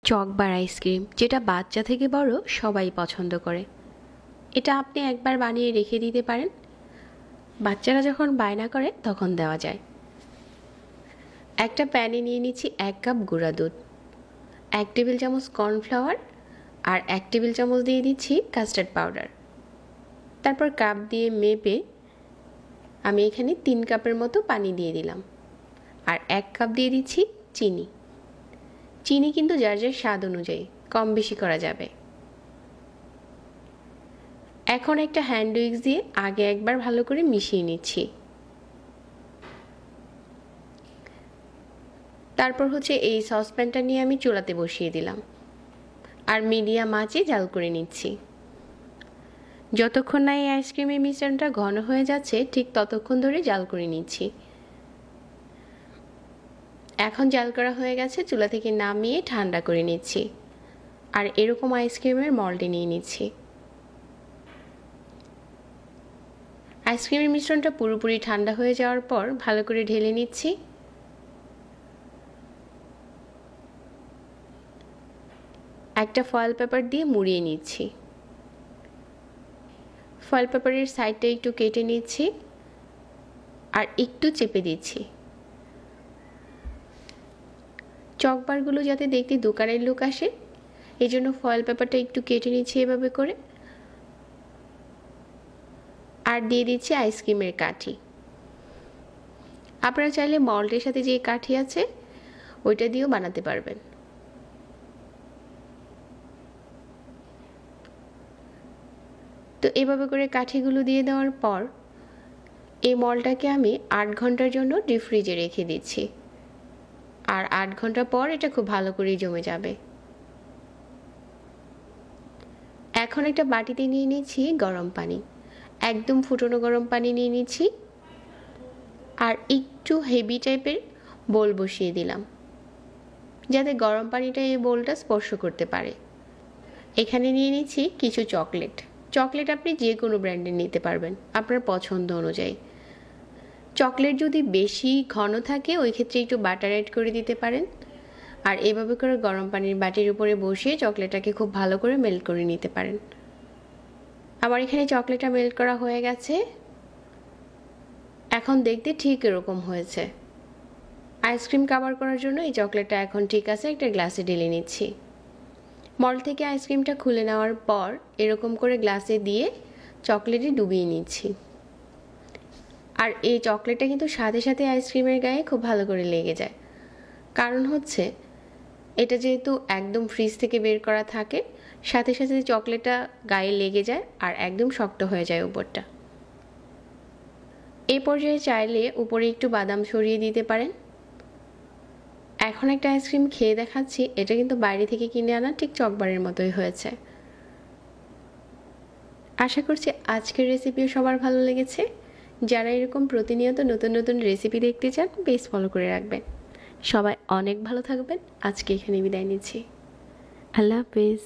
Chocobar ice cream, যেটা বাচ্চা থেকে বড় সবাই পছন্দ করে। এটা আপনি একবার বানিয়ে রেখে দিতে পারেন, বাচ্চারা যখন বায়না করে তখন দেওয়া যায়। একটা প্যানে নিয়ে নিচ্ছি 1 কাপ গুঁড়া দুধ, 1 টেবিল চামচ কর্নফ্লাওয়ার আর 1 টেবিল চামচ দিয়ে দিচ্ছি কাস্টার্ড পাউডার। তারপর কাপ দিয়ে মেপে আমি এখানে 3 কাপের মতো পানি দিয়ে দিলাম, আর 1 কাপ দিয়ে দিচ্ছি চিনি। চিনি কিন্তু যার যার স্বাদ অনুযায়ী কম বেশি করা যাবে। এখন একটা হ্যান্ড উইক্স দিয়ে আগে একবার ভালো করে মিশিয়ে নিচ্ছি। তারপর এই সসপ্যানটা নিয়ে আমি চুলাতে বসিয়ে দিলাম আর মিডিয়াম আঁচে জাল করে নিচ্ছি। যতক্ষণ না এই আইসক্রিমের মিশ্রণটা ঘন হয়ে যাচ্ছে ঠিক ততক্ষণ ধরে জাল করে নিচ্ছি। এখন জাল করা হয়ে গেছে, চুলা থেকে নামিয়ে ঠান্ডা করে নিচ্ছি আর এরকম আইসক্রিমের মল্ডে নিয়ে নিচ্ছি। আইসক্রিমের মিশ্রণটা পুরোপুরি ঠান্ডা হয়ে যাওয়ার পর ভালো করে ঢেলে নিচ্ছি। একটা ফয়েল পেপার দিয়ে মুড়িয়ে নিচ্ছি। ফয়েল পেপারের সাইডটা একটু কেটে নিচ্ছি আর একটু চেপে দিচ্ছি। চকবারগুলো যাতে দেখতে দোকানের লুক আসে এই জন্য ফয়েল পেপারটা একটু কেটে নিচ্ছি এভাবে করে, আর দিয়ে দিচ্ছি আইসক্রিমের কাঠি। আপনারা চাইলে মল্ডের সাথে যে কাঠি আছে ওইটা দিয়েও বানাতে পারবেন। তো এভাবে করে কাঠিগুলো দিয়ে দেওয়ার পর এই মলটাকে আমি 8 ঘন্টার জন্য ডিপ ফ্রিজে রেখে দিচ্ছি, আর 8 ঘন্টা পর এটা খুব ভালো করে জমে যাবে। এখন একটা বাটিতে নিয়ে নিচ্ছি গরম পানি, একদম ফুটানো গরম পানি নিয়ে নিচ্ছি আর একটু হেভি টাইপের বোল বসিয়ে দিলাম যাতে গরম পানিটা এই বোলটা স্পর্শ করতে পারে। এখানে নিয়ে নিচ্ছি কিছু চকলেট। চকলেট আপনি যে কোনো ব্র্যান্ডের নিতে পারবেন আপনার পছন্দ অনুযায়ী। চকলেট যদি বেশি ঘন থাকে ওই ক্ষেত্রে একটু বাটার অ্যাড করে দিতে পারেন। আর এভাবে করে গরম পানির বাটির উপরে বসিয়ে চকলেটটাকে খুব ভালো করে মেল্ট করে নিতে পারেন। আমার এখানে চকলেটটা মেল্ট করা হয়ে গেছে, এখন দেখতে ঠিক এরকম হয়েছে। আইসক্রিম কাভার করার জন্য এই চকলেটটা এখন ঠিক আছে, একটা গ্লাসে ঢেলে নিচ্ছি। মল থেকে আইসক্রিমটা খুলে নেওয়ার পর এরকম করে গ্লাসে দিয়ে চকলেটে ডুবিয়ে নিচ্ছি। আর এই চকলেটটা কিন্তু সাথে সাথে আইসক্রিমের গায়ে খুব ভালো করে লেগে যায়, কারণ এটা যেহেতু একদম ফ্রিজ থেকে বের করা থাকে সাথে সাথে চকলেটটা গায়ে লেগে যায় আর একদম শক্ত হয়ে যায় উপরটা। এই পর্যায়ে চাইলে উপরে একটু বাদাম ছড়িয়ে দিতে পারেন। এখন একটা আইসক্রিম খেয়ে দেখাচ্ছি, এটা কিন্তু বাইরে থেকে কিনে আনা ঠিক চকবারের মতোই হয়েছে। আশা করছি আজকের রেসিপিও সবার ভালো লেগেছে। যারা এরকম প্রতিনিয়ত নতুন নতুন রেসিপি দেখতে চান পেজ ফলো করে রাখবেন। সবাই অনেক ভালো থাকবেন। আজকে এখানে বিদায় নিচ্ছি। আল্লাহ হাফেজ।